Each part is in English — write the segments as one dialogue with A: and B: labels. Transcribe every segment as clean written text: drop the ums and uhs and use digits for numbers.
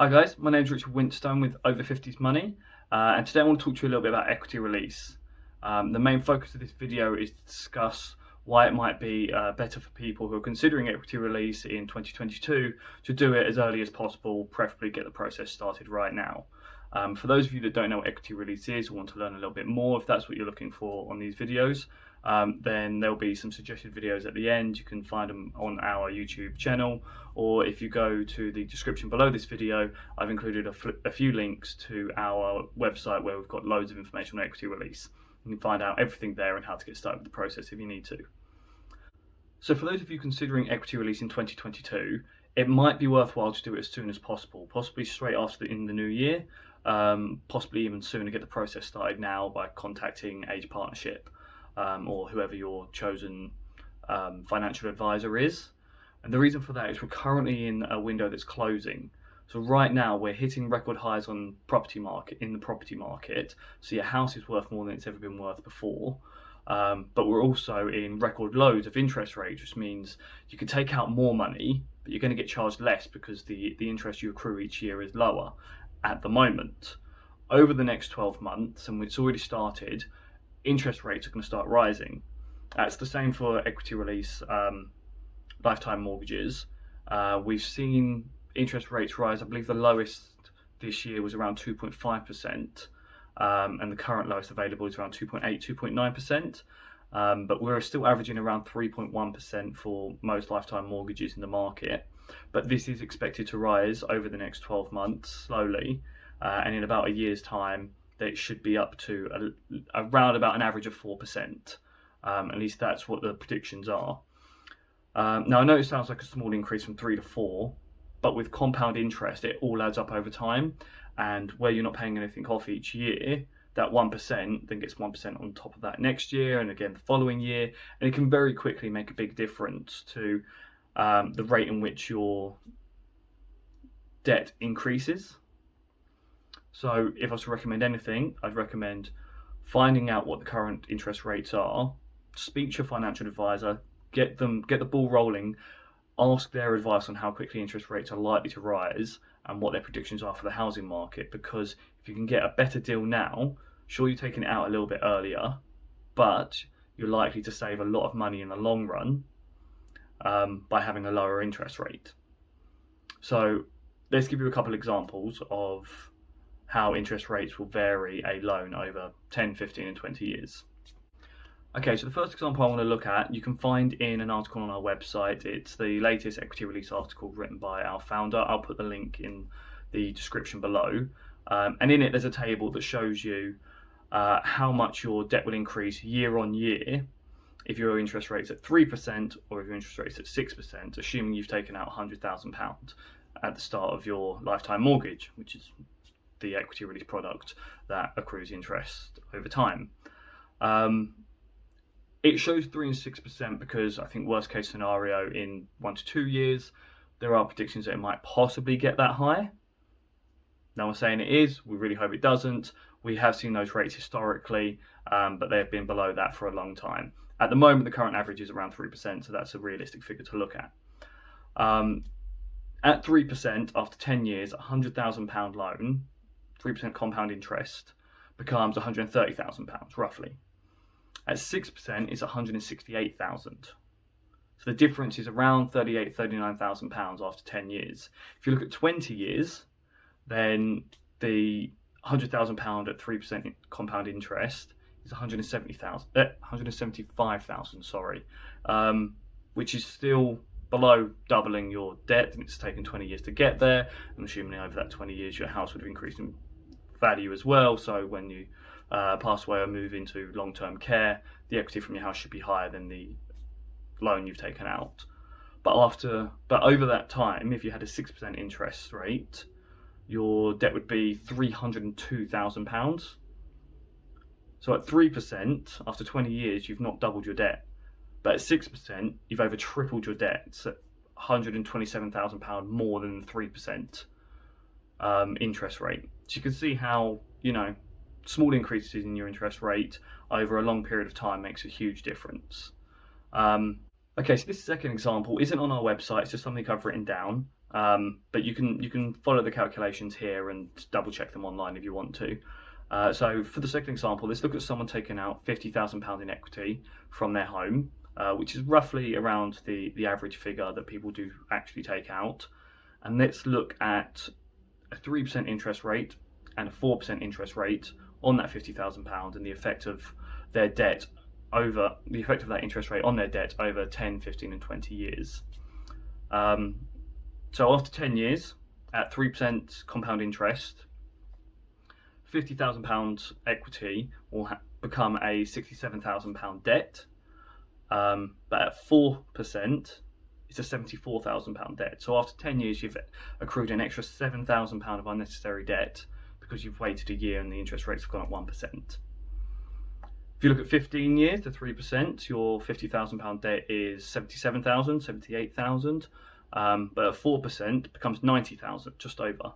A: Hi guys, my name's Richard Winstone with Over 50s Money, and today I want to talk to you a little bit about equity release. The main focus of this video is to discuss why it might be better for people who are considering equity release in 2022 to do it as early as possible, preferably get the process started right now. For those of you that don't know what equity release is or want to learn a little bit more, if that's what you're looking for on these videos, then there'll be some suggested videos at the end. You can find them on our YouTube channel, or if you go to the description below this video, I've included a few links to our website where we've got loads of information on equity release. You can find out everything there and how to get started with the process if you need to. So for those of you considering equity release in 2022, it might be worthwhile to do it as soon as possible, possibly straight after in the new year, possibly even sooner. Get the process started now by contacting Age Partnership or whoever your chosen financial advisor is. And the reason for that is we're currently in a window that's closing. So right now we're hitting record highs on the property market. So your house is worth more than it's ever been worth before. But we're also in record lows of interest rates, which means you can take out more money, but you're going to get charged less because the interest you accrue each year is lower at the moment. Over the next 12 months, and it's already started, interest rates are going to start rising. It's the same for equity release lifetime mortgages. We've seen interest rates rise. I believe the lowest this year was around 2.5%, and the current lowest available is around 2.8, 2.9%. But we're still averaging around 3.1% for most lifetime mortgages in the market. But this is expected to rise over the next 12 months slowly, and in about a year's time, it should be up to around about an average of 4%. At least that's what the predictions are. Now I know it sounds like a small increase from 3 to 4, but with compound interest, it all adds up over time. And where you're not paying anything off each year, that 1% then gets 1% on top of that next year, and again the following year, and it can very quickly make a big difference to the rate in which your debt increases. So if I was to recommend anything, I'd recommend finding out what the current interest rates are, speak to your financial advisor, get the ball rolling, ask their advice on how quickly interest rates are likely to rise and what their predictions are for the housing market. Because if you can get a better deal now, sure, you're taking it out a little bit earlier, but you're likely to save a lot of money in the long run by having a lower interest rate. So let's give you a couple examples of how interest rates will vary a loan over 10, 15 and 20 years. Okay, so the first example I want to look at, you can find in an article on our website. It's the latest equity release article written by our founder. I'll put the link in the description below. And in it, there's a table that shows you how much your debt will increase year on year if your interest rate's at 3% or if your interest rate's at 6%, assuming you've taken out £100,000 at the start of your lifetime mortgage, which is the equity release product that accrues interest over time. It shows 3 and 6% because I think worst case scenario in 1 to 2 years, there are predictions that it might possibly get that high. No one's saying it is. We really hope it doesn't. We have seen those rates historically, but they have been below that for a long time. At the moment, the current average is around 3%, so that's a realistic figure to look at. At 3%, after 10 years, a £100,000 loan, 3% compound interest, becomes £130,000 roughly. At 6%, it's £168,000. So the difference is around £38,000, £39,000 after 10 years. If you look at 20 years, then the £100,000 at 3% compound interest is £175,000, which is still below doubling your debt, and it's taken 20 years to get there. I'm assuming over that 20 years, your house would have increased in value as well. So when you pass away or move into long-term care, the equity from your house should be higher than the loan you've taken out. But over that time, if you had a 6% interest rate, your debt would be £302,000. So at 3%, after 20 years, you've not doubled your debt. But at 6%, you've over tripled your debt. It's at £127,000 more than the 3% interest rate. So you can see how, small increases in your interest rate over a long period of time makes a huge difference. Okay, so this second example isn't on our website, it's just something I've written down. But you can follow the calculations here and double check them online if you want to. So for the second example, let's look at someone taking out £50,000 in equity from their home, which is roughly around the average figure that people do actually take out. And let's look at a 3% interest rate and a 4% interest rate on that £50,000 and the effect of their debt over the effect of that interest rate on their debt over 10, 15 and 20 years. So after 10 years at 3% compound interest, £50,000 equity will become a £67,000 debt, but at 4% it's a £74,000 debt. So after 10 years you've accrued an extra £7,000 of unnecessary debt because you've waited a year and the interest rates have gone up 1%. If you look at 15 years to 3%, your £50,000 debt is £77,000, £78,000, but at 4% becomes £90,000, just over.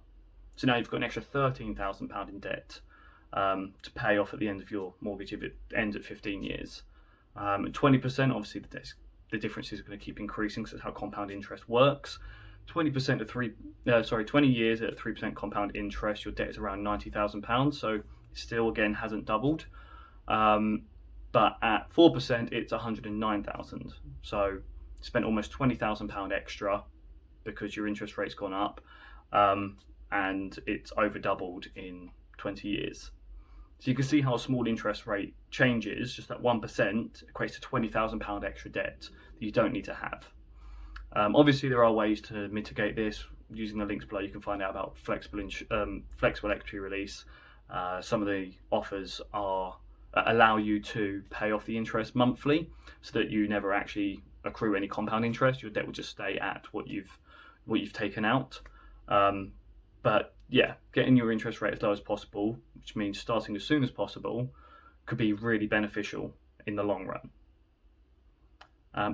A: So now you've got an extra £13,000 in debt to pay off at the end of your mortgage if it ends at 15 years. At 20%, obviously the difference is going to keep increasing because that's how compound interest works. 20 years at 3% compound interest, your debt is around £90,000, so it still again hasn't doubled. But at 4%, it's £109,000. So you spent almost £20,000 extra because your interest rate's gone up, and it's over doubled in 20 years. So you can see how a small interest rate changes. Just that 1% equates to £20,000 extra debt that you don't need to have. Obviously, there are ways to mitigate this. Using the links below, you can find out about flexible equity release. Some of the offers allow you to pay off the interest monthly, so that you never actually accrue any compound interest. Your debt will just stay at what you've taken out. But yeah, getting your interest rate as low as possible, which means starting as soon as possible, could be really beneficial in the long run.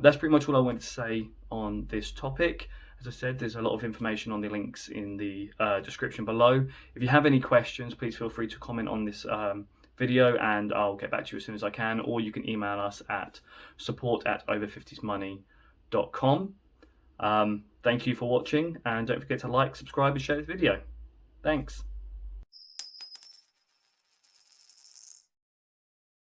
A: That's pretty much all I wanted to say on this topic. As I said, there's a lot of information on the links in the description below. If you have any questions, please feel free to comment on this video and I'll get back to you as soon as I can, or you can email us at support@over50smoney.com. Thank you for watching, and don't forget to like, subscribe and share this video. Thanks.